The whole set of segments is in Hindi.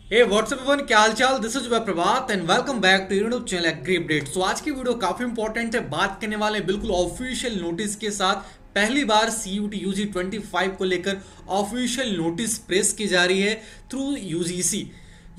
हे व्हाट्सएप वन, क्या हाल चाल। This is Prabhat and welcome back to YouTube channel agri update. So आज की वीडियो काफी इंपॉर्टेंट है। बात करने वाले हैं बिल्कुल ऑफिशियल नोटिस के साथ। पहली बार सीयूटी यूजी 25 को लेकर ऑफिशियल नोटिस प्रेस की जा रही है through UGC,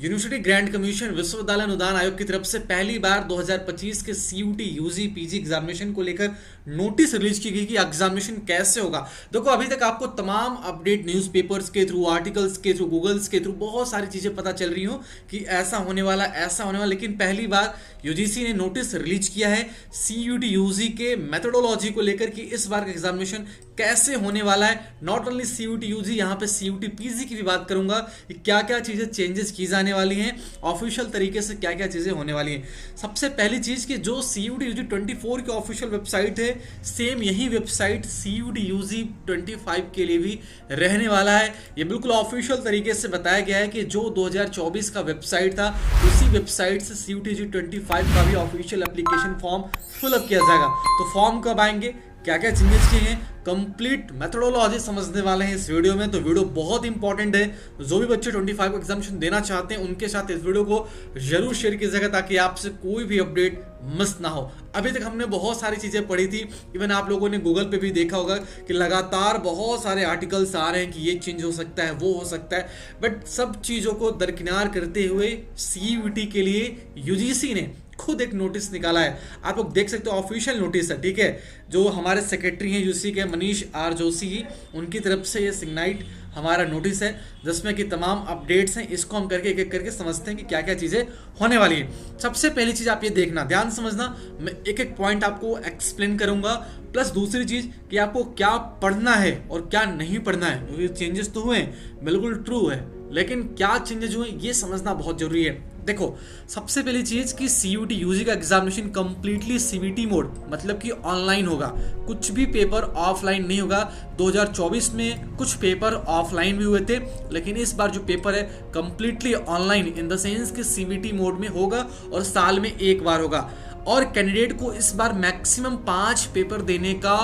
university grant commission, विश्वविद्यालय अनुदान आयोग की तरफ से पहली बार 2025 के सीयूटी यूजी पीजी एग्जामिनेशन को लेकर नोटिस रिलीज की गई कि एग्जामिनेशन कैसे होगा। देखो, अभी तक आपको तमाम अपडेट न्यूज़पेपर्स के थ्रू, आर्टिकल्स के थ्रू, गूगल्स के थ्रू बहुत सारी चीजें पता चल रही हो कि ऐसा होने वाला, ऐसा होने वाला, लेकिन पहली बार यूजीसी ने नोटिस रिलीज किया है सीयूटी यूजी के मेथोडोलॉजी को लेकर कि इस बार का एग्जामिनेशन कैसे होने वाला है। नॉट ओनली सीयूटी यूजी, यहाँ पे सीयूटी पीजी की भी बात करूंगा कि क्या क्या चीजें चेंजेस की जाने वाली हैं, ऑफिशियल तरीके से क्या क्या चीजें होने वाली हैं। सबसे पहली चीज कि जो सीयूटी यूजी 24 की ऑफिशियल वेबसाइट है, सेम यही वेबसाइट सीयूटी यूजी 25 के लिए भी रहने वाला है। ये बिल्कुल ऑफिशियल तरीके से बताया गया है कि जो 2024 का वेबसाइट था, उसी वेबसाइट से सीयूटी यूजी 25 का भी ऑफिशियल एप्लीकेशन फॉर्म फिलअप किया जाएगा। तो फॉर्म कब आएंगे, क्या क्या चेंजेस किए हैं, कंप्लीट मेथोडोलॉजी समझने वाले हैं इस वीडियो में। तो वीडियो बहुत इंपॉर्टेंट है। जो भी बच्चे 25 को एग्जामिनेशन देना चाहते हैं, उनके साथ इस वीडियो को जरूर शेयर कीजिएगा ताकि आपसे कोई भी अपडेट मिस ना हो। अभी तक हमने बहुत सारी चीजें पढ़ी थी, इवन आप लोगों ने गूगल पे भी देखा होगा कि लगातार बहुत सारे आर्टिकल्स आ रहे हैं कि ये चेंज हो सकता है, वो हो सकता है, बट सब चीजों को दरकिनार करते हुए सीयूटी के लिए यूजीसी ने खुद एक नोटिस निकाला है। आप लोग देख सकते हो, ऑफिशियल नोटिस है, ठीक है। जो हमारे सेक्रेटरी हैं यूसी के, मनीष आर जोशी, उनकी तरफ से ये सिग्नाइट हमारा नोटिस है जिसमें कि तमाम अपडेट्स हैं। इसको हम करके एक एक करके समझते हैं कि क्या क्या चीज़ें होने वाली हैं। सबसे पहली चीज़ आप ये देखना, ध्यान समझना, मैं एक एक पॉइंट आपको एक्सप्लेन करूंगा। प्लस दूसरी चीज़ कि आपको क्या पढ़ना है और क्या नहीं पढ़ना है, क्योंकि चेंजेस तो हुए हैं, बिल्कुल ट्रू है, लेकिन क्या चेंजेस हुए ये समझना बहुत जरूरी है। देखो, सबसे पहली चीज कि सीयूटी यूजी का एग्जामिनेशन कंप्लीटली सीबीटी मोड, मतलब कि ऑनलाइन होगा। कुछ भी पेपर ऑफलाइन नहीं होगा। 2024 में कुछ पेपर ऑफलाइन भी हुए थे, लेकिन इस बार जो पेपर है completely online, in the sense कि सीबीटी मोड में होगा और साल में एक बार होगा। और कैंडिडेट को इस बार मैक्सिमम 5 पेपर देने का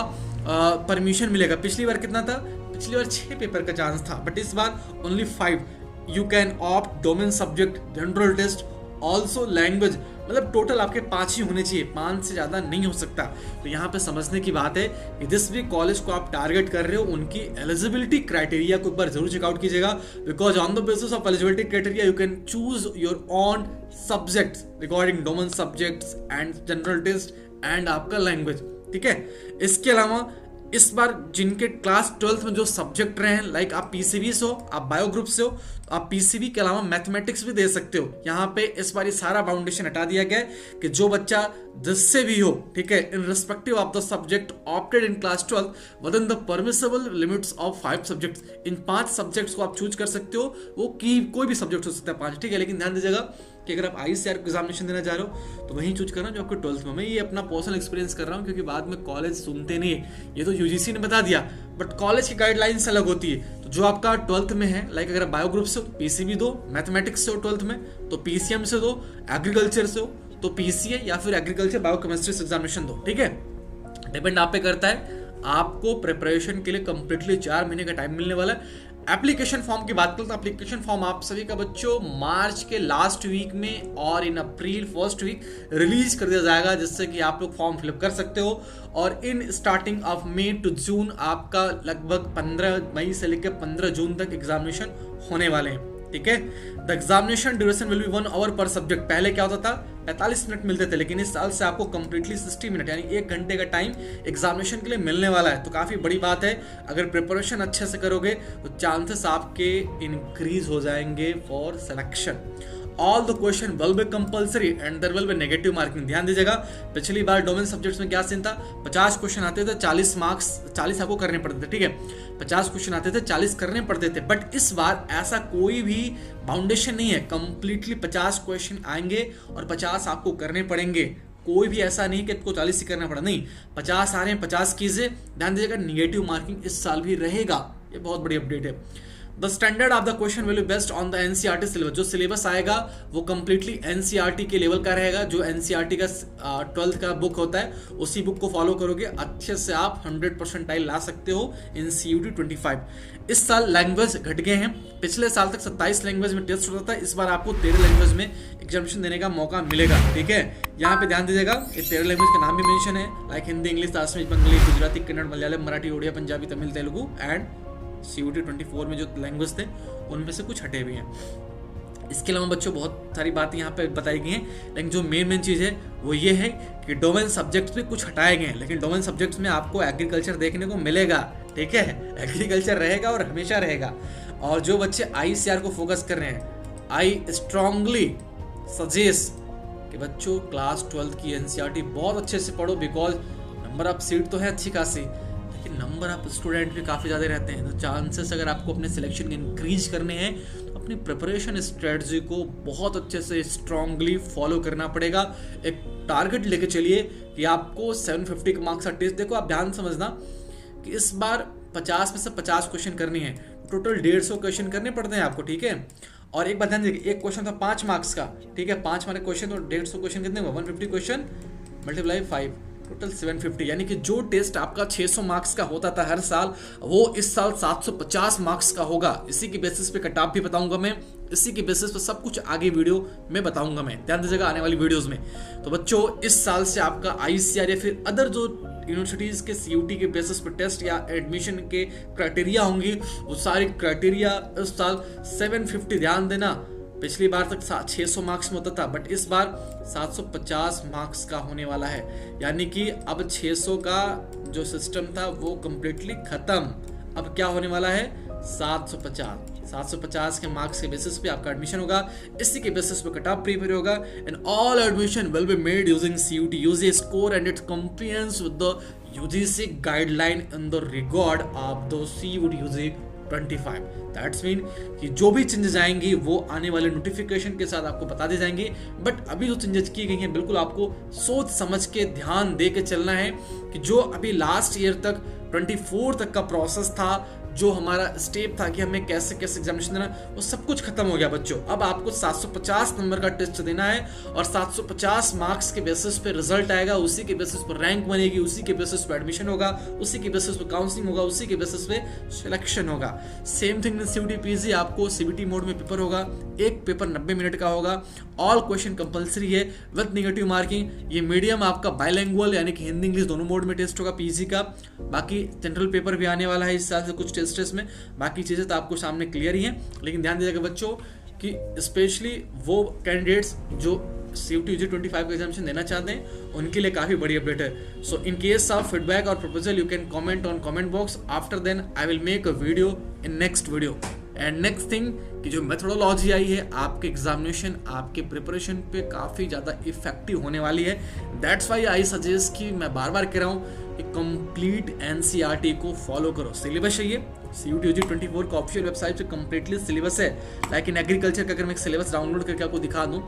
परमिशन मिलेगा। पिछली बार कितना था? पिछली बार 6 पेपर का चांस था, बट इस बार only 5। You can opt domain subject, general test, also language, मतलब टोटल आपके 5 ही होने चाहिए, 5 से ज्यादा नहीं हो सकता। तो यहाँ पे समझने की बात है कि जिस भी कॉलेज को आप टारगेट कर रहे हो, उनकी एलिजिबिलिटी क्राइटेरिया को एक बार जरूर चेकआउट कीजिएगा, because on the basis of eligibility criteria you can choose your own subjects regarding domain subjects and general test and आपका लैंग्वेज, ठीक है। इसके अलावा इस बार जिनके क्लास 12th में जो सब्जेक्ट रहे हैं, लाइक आप पीसीबी से हो, आप बायो ग्रुप से हो, तो आप पीसीबी के अलावा मैथमेटिक्स भी दे सकते हो। यहाँ पे इस बार ये सारा बाउंडेशन हटा दिया गया है कि जो बच्चा जिससे भी हो, ठीक है, in respective of the subject opted in class 12 with in the permissible limits of 5 subjects, in 5 subjects को आप चूज कर सकते हो। वो की कोई भी सब्जेक्ट हो सकता है 5, ठीक है। लेकिन ध्यान दीजिएगा कि अगर आप आईसीआर एग्जामिनेशन देना चाह रहे हो तो वहीं चूज करना जो आपको 12th में। मैं ये अपना पर्सनल एक्सपीरियंस कर रहा हूँ, क्योंकि बाद में कॉलेज सुनते नहीं है। ये तो यूजीसी ने बता दिया, बट कॉलेज की गाइडलाइंस अलग होती है। तो जो आपका 12th में है, लाइक अगर बायो ग्रुप से हो तो पीसीबी दो, मैथमेटिक्स से हो 12th में तो पीसीएम से दो, एग्रीकल्चर से हो तो पीसीए या फिर एग्रीकल्चर बायोकेमिस्ट्री से एग्जामिनेशन दो, ठीक है। डिपेंड आप पे करता है। आपको प्रिपरेशन के लिए कंप्लीटली 4 महीने का टाइम मिलने वाला है। एप्लीकेशन फॉर्म की बात करें तो एप्लीकेशन फॉर्म आप सभी का बच्चों मार्च के लास्ट वीक में और इन अप्रैल फर्स्ट वीक रिलीज कर दिया जाएगा, जिससे कि आप लोग फॉर्म फिलअप कर सकते हो। और in starting of May to June आपका लगभग 15 मई से लेकर 15 जून तक एग्जामिनेशन होने वाले हैं, ठीक है। The examination duration will be 1 hour per subject. पहले क्या होता था, 45 मिनट मिलते थे, लेकिन इस साल से आपको कंप्लीटली 60 मिनट यानी 1 घंटे का टाइम एग्जामिनेशन के लिए मिलने वाला है। तो काफी बड़ी बात है। अगर प्रिपरेशन अच्छे से करोगे तो चांसेस आपके इंक्रीज हो जाएंगे for selection. All the question will be compulsory and there will be negative marking. ध्यान दीजिएगा, पिछली बार डोमेन सब्जेक्ट्स में क्या सीन था, 50 क्वेश्चन आते थे, 40 मार्क्स, 40 आपको करने पड़ते थे, ठीक है। 50 क्वेश्चन आते थे, 40 करने पड़ते थे, बट इस बार ऐसा कोई भी बाउंडेशन नहीं है। कंप्लीटली 50 क्वेश्चन आएंगे और 50 आपको करने पड़ेंगे। कोई भी ऐसा नहीं कि आपको 40 ही करना पड़ा, नहीं, 50 आ रहे हैं, 50 कीजिए। ध्यान दीजिएगा, निगेटिव मार्किंग इस साल भी रहेगा। ये बहुत बड़ी अपडेट है। The standard of the question will be based on the NCERT syllabus. जो सिलेबस आएगा वो कंप्लीटली एनसीईआरटी के लेवल का रहेगा। जो एनसीईआरटी का 12th का बुक होता है उसी बुक को फॉलो करोगे, अच्छे से आप 100% ला सकते हो इन CUET 25। इस साल लैंग्वेज घट गए हैं। पिछले साल तक 27 लैंग्वेज में टेस्ट होता था, इस बार आपको 13 लैंग्वेज में एग्जामिनेशन देने का मौका मिलेगा। ठीक है, यहाँ पे ध्यान दीजिएगा, ये 13 लैंग्वेज का नाम भी मेंशन है, like Hindi, English, Assamese, Bengali, Gujarati, Kannada, Malayalam, Marathi, Oriya, Punjabi, Tamil, Telugu and CUET 24 में जो लैंग्वेज थे उनमें से कुछ हटे भी हैं। इसके अलावा बच्चों बहुत सारी बातें यहाँ पे बताई गई हैं, लेकिन जो मेन चीज़ है वो ये है कि डोमेन सब्जेक्ट्स भी कुछ हटाए गए हैं, लेकिन डोमेन सब्जेक्ट्स में आपको एग्रीकल्चर देखने को मिलेगा। ठीक है, एग्रीकल्चर रहेगा और हमेशा रहेगा। और जो बच्चे ICAR को फोकस कर रहे हैं, आई स्ट्रांगली सजेस्ट कि बच्चों क्लास 12 की NCERT बहुत अच्छे से पढ़ो, बिकॉज नंबर ऑफ सीट तो है अच्छी खासी, लेकिन नंबर ऑफ स्टूडेंट भी काफ़ी ज़्यादा रहते हैं। तो चांसेस अगर आपको अपने सिलेक्शन इंक्रीज करने हैं तो अपनी प्रिपरेशन स्ट्रेटजी को बहुत अच्छे से स्ट्रांगली फॉलो करना पड़ेगा। एक टारगेट लेके चलिए कि आपको 750 का मार्क्स का टेस्ट, देखो आप ध्यान समझना कि इस बार 50 में से 50 क्वेश्चन करनी है, टोटल 150 क्वेश्चन करने पड़ते हैं आपको। ठीक है, और एक बात ध्यान दीजिए, एक क्वेश्चन था 5 मार्क्स का। ठीक है, 5 मार्क्स क्वेश्चन तो 150 क्वेश्चन कितने हुए, 150 क्वेश्चन मल्टीप्लाई 5, टोटल 750। यानी कि जो टेस्ट आपका 600 मार्क्स का होता था हर साल, वो इस साल 750 मार्क्स का होगा। इसी की बेसिस पे कट ऑफ भी बताऊंगा मैं, इसी की बेसिस पे सब कुछ आगे वीडियो में बताऊंगा मैं, ध्यान दीजिएगा आने वाली वीडियोस में। तो बच्चों इस साल से आपका ICAR या फिर अदर जो यूनिवर्सिटीज के CUET के बेसिस पे टेस्ट या एडमिशन के क्राइटेरिया होंगी, वो सारी क्राइटेरिया इस साल 750, ध्यान देना। पिछली बार तक 600 मार्क्स में होता था, बट इस बार 750 मार्क्स का होने वाला है। यानी कि अब 600 का जो सिस्टम था वो कंप्लीटली खत्म। अब क्या होने वाला है, 750 के मार्क्स के बेसिस पे आपका एडमिशन होगा। इसी के बेसिस पे कट ऑफ प्रिपेयर होगा and all admission will be made using CUET UG score and it compliance with the UGC guideline in the regard of the CUET UG 25। That's mean कि जो भी चेंजेस आएंगी वो आने वाले नोटिफिकेशन के साथ आपको बता दी जाएंगी। बट अभी जो चेंजेस की गई हैं बिल्कुल आपको सोच समझ के ध्यान दे के चलना है कि जो अभी लास्ट ईयर तक 24 तक का प्रोसेस था, जो हमारा स्टेप था कि हमें कैसे कैसे एग्जामिनेशन देना, वो सब कुछ खत्म हो गया बच्चों। अब आपको 750 नंबर का टेस्ट देना है और 750 मार्क्स के बेसिस पे रिजल्ट आएगा, उसी के बेसिस पर रैंक बनेगी, उसी के बेसिस पे एडमिशन होगा, उसी के बेसिस पे काउंसलिंग होगा, उसी के बेसिस पे सिलेक्शन होगा। Same thing in CUET PG, आपको CBT मोड में पेपर होगा, एक पेपर 90 मिनट का होगा, ऑल क्वेश्चन कंपलसरी है विद नेगेटिव मार्किंग। ये मीडियम आपका बाइलिंगुअल यानी कि हिंदी इंग्लिश दोनों मोड में टेस्ट होगा PG का। बाकी जनरल पेपर भी आने वाला है इस साल से कुछ टेस्ट में, बाकी चीजें तो आपको सामने क्लियर ही हैं। लेकिन ध्यान दीजिएगा बच्चों कि स्पेशली वो कैंडिडेट्स जो CUET UG 25 का एग्जामिनेशन देना चाहते हैं उनके लिए काफी बड़ी अपडेट है। So in case of feedback और proposal you can comment on comment box, after then I will make a video in next video. And next thing कि जो मेथोडोलॉजी आई है आपके एग्जामिनेशन, आपके प्रिपरेशन पे काफ़ी ज़्यादा इफेक्टिव होने वाली है। दैट्स वाई आई सजेस्ट कि मैं बार बार कह रहा हूँ कि कंप्लीट NCERT को फॉलो करो। सिलेबस है ये CUET UG 24 का ऑफिशियल वेबसाइट पे कंप्लीटली सिलेबस है। लाइक इन एग्रीकल्चर का अगर मैं एक सिलेबस डाउनलोड करके आपको दिखा दूँ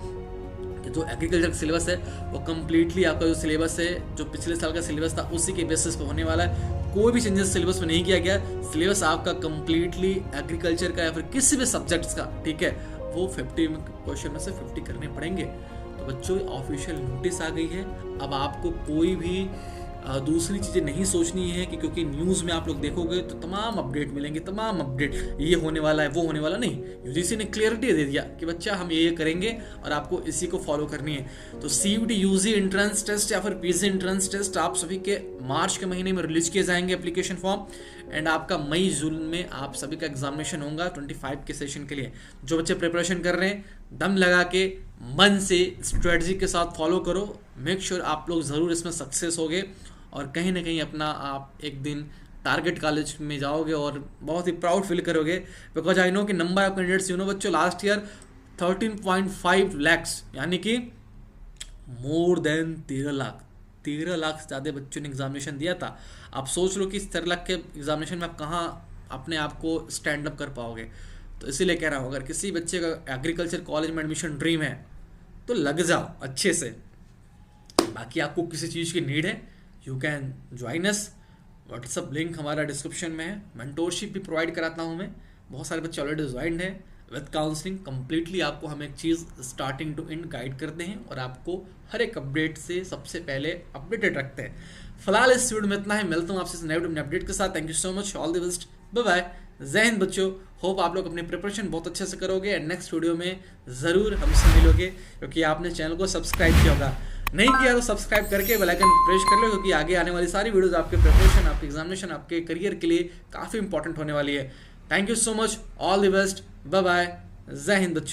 कि जो एग्रीकल्चर का सिलेबस है वो कंप्लीटली आपका जो सिलेबस है जो पिछले साल का सिलेबस था उसी के बेसिस पे होने वाला है। कोई भी चेंजेस सिलेबस में नहीं किया गया। सिलेबस आपका कंप्लीटली एग्रीकल्चर का या फिर किसी भी सब्जेक्ट्स का, ठीक है, वो 50 क्वेश्चन में से 50 करने पड़ेंगे। तो बच्चों ऑफिशियल नोटिस आ गई है। अब आपको कोई भी दूसरी चीज़ें नहीं सोचनी है कि क्योंकि न्यूज़ में आप लोग देखोगे तो तमाम अपडेट मिलेंगे, तमाम अपडेट ये होने वाला है वो होने वाला नहीं। UGC ने क्लियरिटी दे दिया कि बच्चा हम ये करेंगे और आपको इसी को फॉलो करनी है। तो CUET UG एंट्रेंस टेस्ट या फिर PG एंट्रेंस टेस्ट आप सभी के मार्च के महीने में रिलीज किए जाएंगे एप्लीकेशन फॉर्म, एंड आपका मई जून में आप सभी का एग्जामिनेशन होगा 25 के सेशन के लिए। जो बच्चे प्रिपरेशन कर रहे हैं दम लगा के मन से स्ट्रेटजी के साथ फॉलो करो, मेक श्योर आप लोग ज़रूर इसमें सक्सेस होगे और कहीं ना कहीं अपना आप एक दिन टारगेट कॉलेज में जाओगे और बहुत ही प्राउड फील करोगे। बिकॉज आई नो कि नंबर ऑफ कैंडिडेट्स बच्चों लास्ट ईयर 13.5 lakhs यानी कि मोर देन 13 लाख से ज़्यादा बच्चों ने एग्जामिनेशन दिया था। आप सोच लो कि इस 13 लाख के एग्जामिनेशन में आप कहाँ अपने आप को स्टैंड अप कर पाओगे। तो इसीलिए कह रहा हूँ अगर किसी बच्चे का एग्रीकल्चर कॉलेज में एडमिशन ड्रीम है तो लग जाओ अच्छे से। बाकी आपको किसी चीज़ की नीड है you can join us, WhatsApp link हमारा डिस्क्रिप्शन में है। मेंटोरशिप भी प्रोवाइड कराता हूँ मैं, बहुत सारे बच्चे ऑलरेडी ज्वाइंड हैं विद काउंसलिंग कंप्लीटली। आपको हम एक चीज़ स्टार्टिंग टू एंड गाइड करते हैं और आपको हर एक अपडेट से सबसे पहले अपडेटेड रखते हैं। फिलहाल इस वीडियो में इतना ही, मिलता हूँ आपसे नए वीडियो अपडेट के साथ। Thank you so much, all the best, bye bye, जय हिंद बच्चों। होप आप लोग अपनी प्रिपरेशन बहुत अच्छे से करोगे एंड नेक्स्ट वीडियो में ज़रूर हमसे मिलोगे, क्योंकि आपने चैनल को सब्सक्राइब किया होगा, नहीं किया तो सब्सक्राइब करके बेल आइकन प्रेस कर लो, क्योंकि आगे आने वाली सारी वीडियोस आपके प्रिपरेशन, आपके एग्जामिनेशन, आपके करियर के लिए काफ़ी इंपॉर्टेंट होने वाली है। Thank you so much, all the best, bye bye, जय हिंद बच्चों।